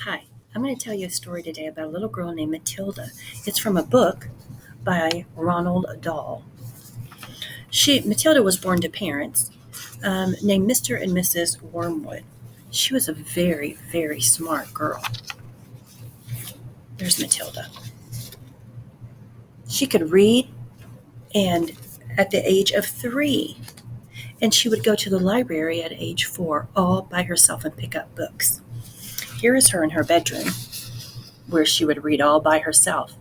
Hi, I'm going to tell you a story today about a little girl named Matilda. It's from a book by Ronald Dahl. Matilda was born to parents named Mr. and Mrs. Wormwood. She was a very, very smart girl. There's Matilda. She could read and at the age of 3, and she would go to the library at age 4 all by herself and pick up books. Here is her in her bedroom where she would read all by herself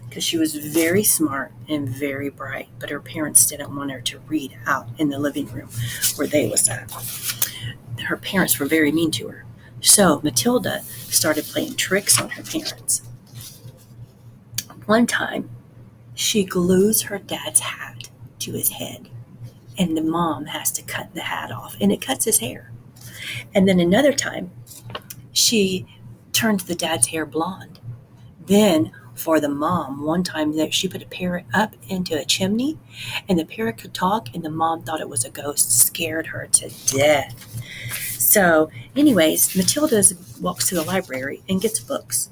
because she was very smart and very bright, but her parents didn't want her to read out in the living room where they was at. Her parents were very mean to her. So Matilda started playing tricks on her parents. One time, she glues her dad's hat to his head, and the mom has to cut the hat off, and it cuts his hair. And then another time, she turned the dad's hair blonde. Then for the mom, one time that she put a parrot up into a chimney, and the parrot could talk, and the mom thought it was a ghost, scared her to death. So anyways, Matilda walks to the library and gets books.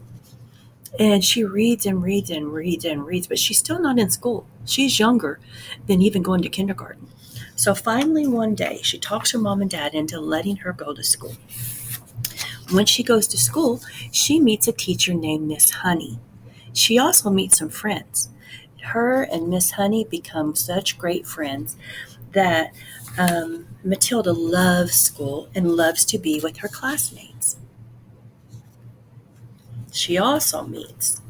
And she reads and reads and reads and reads, but she's still not in school. She's younger than even going to kindergarten. So finally one day, she talks her mom and dad into letting her go to school. When she goes to school, she meets a teacher named Miss Honey. She also meets some friends. Her and Miss Honey become such great friends that Matilda loves school and loves to be with her classmates. She also meets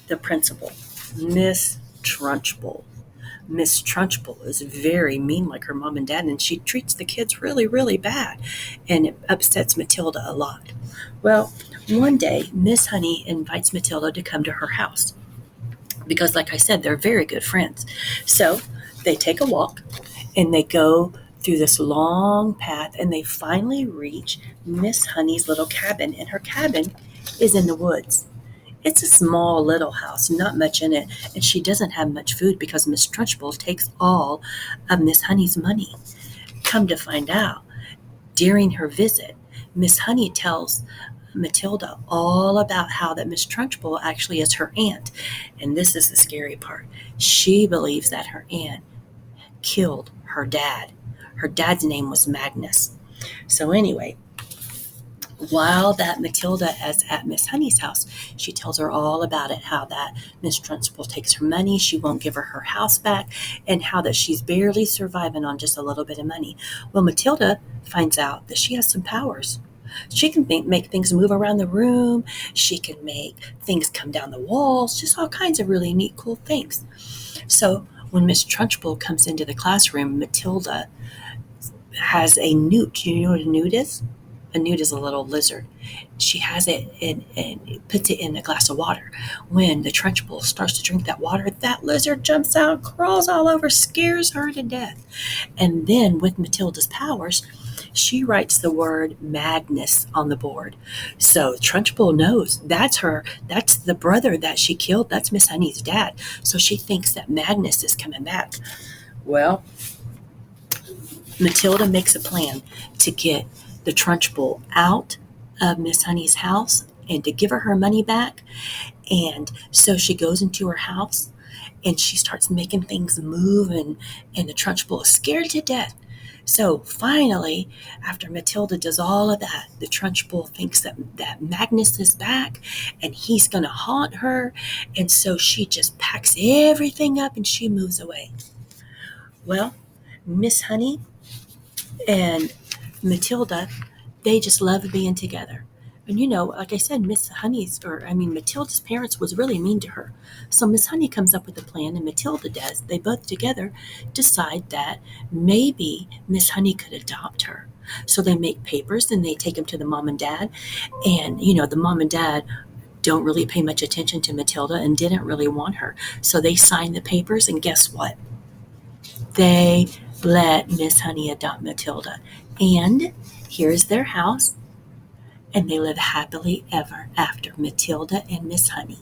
the principal, Miss Trunchbull. Miss Trunchbull is very mean like her mom and dad, and she treats the kids really, really bad, and it upsets Matilda a lot. Well, one day, Miss Honey invites Matilda to come to her house because, like I said, they're very good friends. So they take a walk, and they go through this long path, and they finally reach Miss Honey's little cabin, and her cabin is in the woods. It's a small little house, not much in it, and she doesn't have much food because Miss Trunchbull takes all of Miss Honey's money. Come to find out, during her visit, Miss Honey tells Matilda all about how that Miss Trunchbull actually is her aunt, and this is the scary part. She believes that her aunt killed her dad. Her dad's name was Magnus. So anyway, while that Matilda is at Miss Honey's house, she tells her all about it, how that Miss Trunchbull takes her money, she won't give her house back, and how that she's barely surviving on just a little bit of money. Well, Matilda finds out that she has some powers. She can make things move around the room. She can make things come down the walls, just all kinds of really neat, cool things. So when Miss Trunchbull comes into the classroom, Matilda has a newt. You know what a newt is? A newt is a little lizard. She has it and puts it in a glass of water. When the Trunchbull starts to drink that water, that lizard jumps out, crawls all over, scares her to death. And then with Matilda's powers, she writes the word Magnus on the board. So Trunchbull knows that's the brother that she killed. That's Miss Honey's dad. So she thinks that Magnus is coming back. Well, Matilda makes a plan to get the Trunchbull out of Miss Honey's house and to give her money back. And so she goes into her house and she starts making things move, and the Trunchbull is scared to death. So finally, after Matilda does all of that, the Trunchbull thinks that Magnus is back and he's going to haunt her. And so she just packs everything up and she moves away. Well, Miss Honey and Matilda, they just love being together. And like I said, Matilda's parents was really mean to her. So Miss Honey comes up with a plan, and Matilda does. They both together decide that maybe Miss Honey could adopt her. So they make papers and they take them to the mom and dad. And, the mom and dad don't really pay much attention to Matilda and didn't really want her. So they sign the papers, and guess what? They let Miss Honey adopt Matilda. And here's their house. And they live happily ever after, Matilda and Miss Honey.